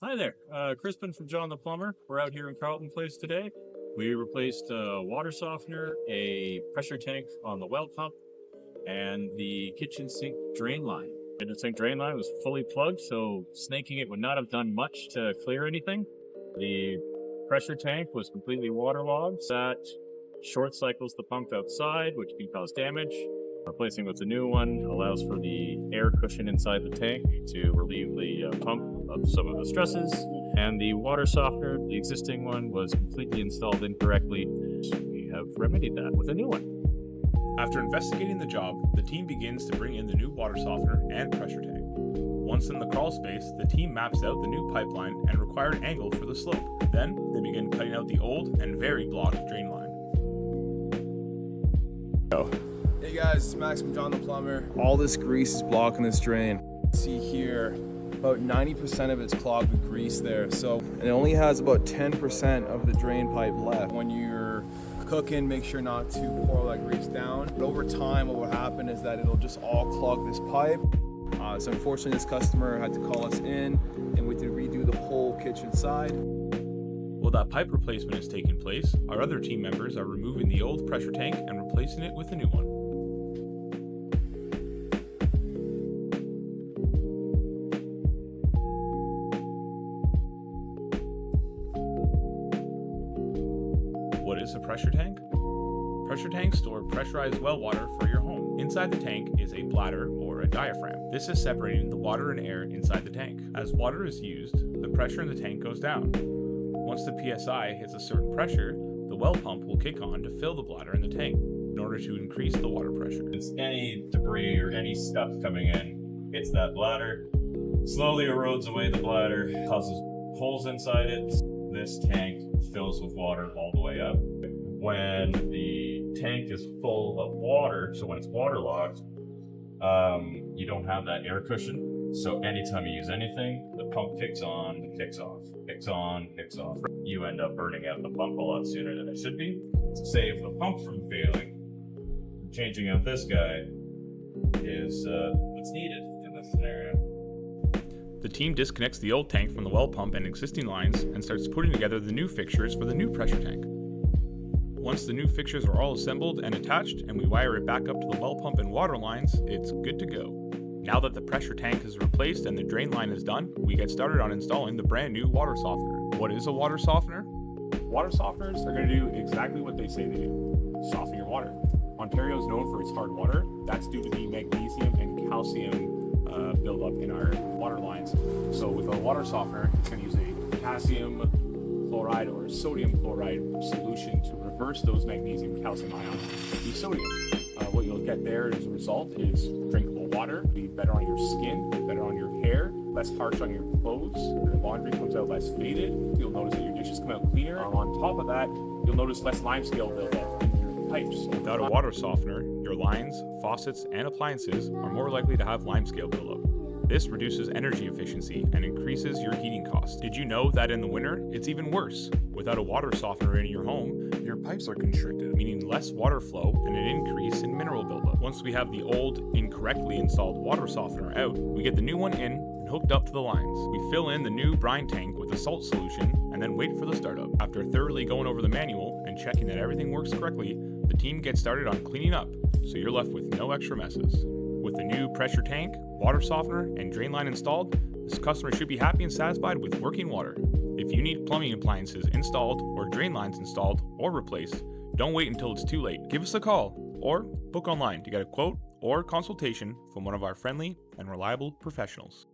Hi there, Crispin from John The Plumber. We're out here in Carleton Place today. We replaced a water softener, a pressure tank on the well pump, and the kitchen sink drain line. The kitchen sink drain line was fully plugged, so snaking it would not have done much to clear anything. The pressure tank was completely waterlogged. That short cycles the pump outside, which can cause damage. Replacing with a new one allows for the air cushion inside the tank to relieve the pump of some of the stresses. And the water softener, the existing one, was completely installed incorrectly. We have remedied that with a new one. After investigating the job, the team begins to bring in the new water softener and pressure tank. Once in the crawl space, the team maps out the new pipeline and required angle for the slope. Then, they begin cutting out the old and very blocked drain line. Hey guys, it's Max from John The Plumber. All this grease is blocking this drain. See here, about 90% of it's clogged with grease there. So, and it only has about 10% of the drain pipe left. When you're cooking, make sure not to pour all that grease down. But over time, what will happen is that it'll just all clog this pipe. So unfortunately, this customer had to call us in and we had to redo the whole kitchen side. While that pipe replacement is taking place, our other team members are removing the old pressure tank and replacing it with a new one. What is a pressure tank? Pressure tanks store pressurized well water for your home. Inside the tank is a bladder or a diaphragm. This is separating the water and air inside the tank. As water is used, the pressure in the tank goes down. Once the PSI hits a certain pressure, the well pump will kick on to fill the bladder in the tank in order to increase the water pressure. It's any debris or any stuff coming in, hits that bladder, slowly erodes away the bladder, causes holes inside it. This tank fills with water all the way up. When the tank is full of water, so when it's waterlogged, you don't have that air cushion. So anytime you use anything, the pump kicks on, it kicks off, kicks on, kicks off. You end up burning out the pump a lot sooner than it should be. To save the pump from failing, changing out this guy is what's needed in this scenario. The team disconnects the old tank from the well pump and existing lines and starts putting together the new fixtures for the new pressure tank. Once the new fixtures are all assembled and attached and we wire it back up to the well pump and water lines, it's good to go. Now that the pressure tank is replaced and the drain line is done, we get started on installing the brand new water softener. What is a water softener? Water softeners are going to do exactly what they say they do: soften your water. Ontario is known for its hard water. That's due to the magnesium and calcium buildup in our water lines. So with a water softener, it's going to use a potassium chloride or sodium chloride solution to reverse those magnesium calcium ions to sodium. What you'll get there as a result is drinkable water, be better on your skin, better on your hair, less harsh on your clothes. Your laundry comes out less faded. You'll notice that your dishes come out cleaner. On top of that, you'll notice less limescale buildup in your pipes. Without a water softener, your lines, faucets, and appliances are more likely to have limescale buildup. This reduces energy efficiency and increases your heating costs. Did you know that in the winter, it's even worse? Without a water softener in your home, your pipes are constricted, meaning less water flow and an increase in mineral buildup. Once we have the old, incorrectly installed water softener out, we get the new one in and hooked up to the lines. We fill in the new brine tank with a salt solution and then wait for the startup. After thoroughly going over the manual and checking that everything works correctly, the team gets started on cleaning up, so you're left with no extra messes. With the new pressure tank, water softener, and drain line installed, this customer should be happy and satisfied with working water. If you need plumbing appliances installed or drain lines installed or replaced, don't wait until it's too late. Give us a call or book online to get a quote or consultation from one of our friendly and reliable professionals.